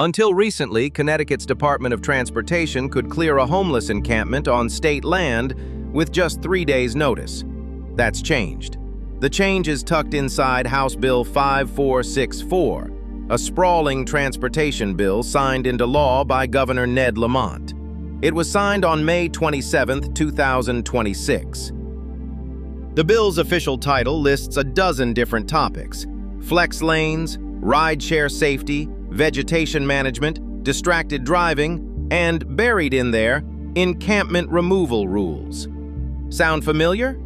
Until recently, Connecticut's Department of Transportation could clear a homeless encampment on state land with just 3 days' notice. That's changed. The change is tucked inside House Bill 5464, a sprawling transportation bill signed into law by Governor Ned Lamont. It was signed on May 27, 2026. The bill's official title lists a dozen different topics: flex lanes, rideshare safety, vegetation management, distracted driving, and buried in there, encampment removal rules. Sound familiar?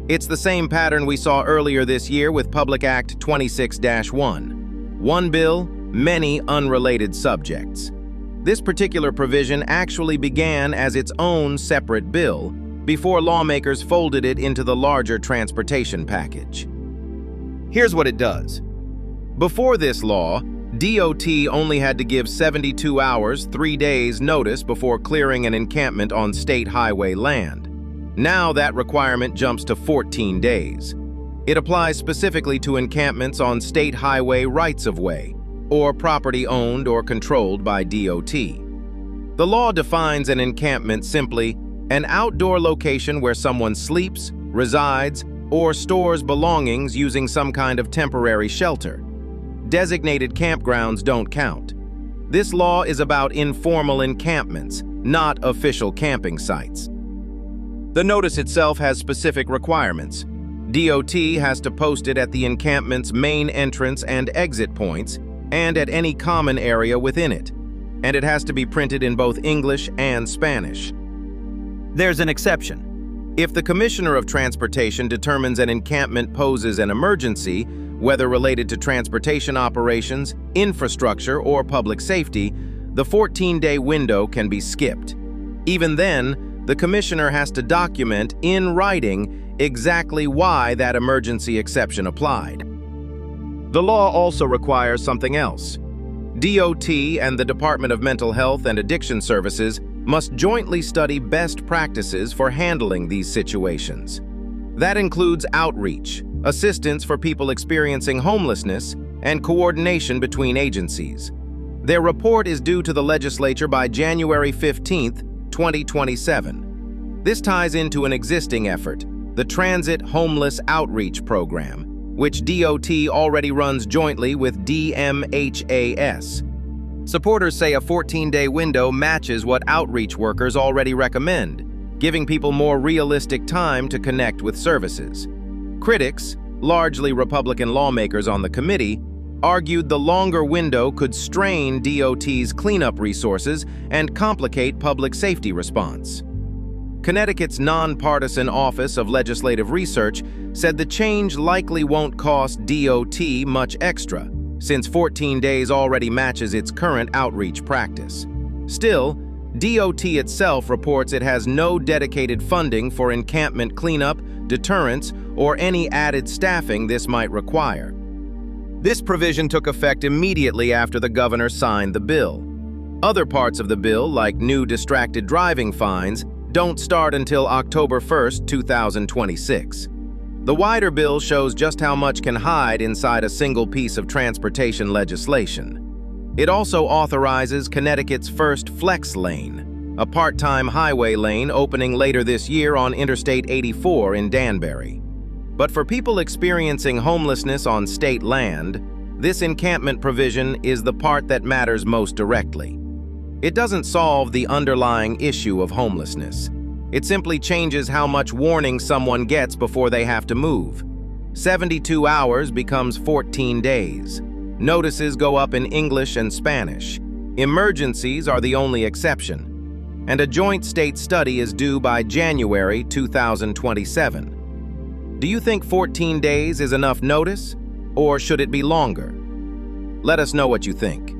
It's the same pattern we saw earlier this year with Public Act 26-1. One bill, many unrelated subjects. This particular provision actually began as its own separate bill before lawmakers folded it into the larger transportation package. Here's what it does. Before this law, DOT only had to give 72 hours, 3 days notice before clearing an encampment on state highway land. Now that requirement jumps to 14 days. It applies specifically to encampments on state highway rights-of-way, or property owned or controlled by DOT. The law defines an encampment simply an outdoor location where someone sleeps, resides, or stores belongings using some kind of temporary shelter. Designated campgrounds don't count. This law is about informal encampments, not official camping sites. The notice itself has specific requirements. DOT has to post it at the encampment's main entrance and exit points, and at any common area within it. And it has to be printed in both English and Spanish. There's an exception. If the Commissioner of Transportation determines an encampment poses an emergency, whether related to transportation operations, infrastructure, or public safety, the 14-day window can be skipped. Even then, the Commissioner has to document in writing exactly why that emergency exception applied. The law also requires something else. DOT and the Department of Mental Health and Addiction Services must jointly study best practices for handling these situations. That includes outreach, assistance for people experiencing homelessness, and coordination between agencies. Their report is due to the legislature by January 15, 2027. This ties into an existing effort, the Transit Homeless Outreach Program, which DOT already runs jointly with DMHAS. Supporters say a 14-day window matches what outreach workers already recommend, giving people more realistic time to connect with services. Critics, largely Republican lawmakers on the committee, argued the longer window could strain DOT's cleanup resources and complicate public safety response. Connecticut's nonpartisan Office of Legislative Research said the change likely won't cost DOT much extra, since 14 days already matches its current outreach practice. Still, DOT itself reports it has no dedicated funding for encampment cleanup, deterrence, or any added staffing this might require. This provision took effect immediately after the governor signed the bill. Other parts of the bill, like new distracted driving fines, don't start until October 1, 2026. The wider bill shows just how much can hide inside a single piece of transportation legislation. It also authorizes Connecticut's first flex lane, a part-time highway lane opening later this year on Interstate 84 in Danbury. But for people experiencing homelessness on state land, this encampment provision is the part that matters most directly. It doesn't solve the underlying issue of homelessness. It simply changes how much warning someone gets before they have to move. 72 hours becomes 14 days. Notices go up in English and Spanish. Emergencies are the only exception. And a joint state study is due by January 2027. Do you think 14 days is enough notice, or should it be longer? Let us know what you think.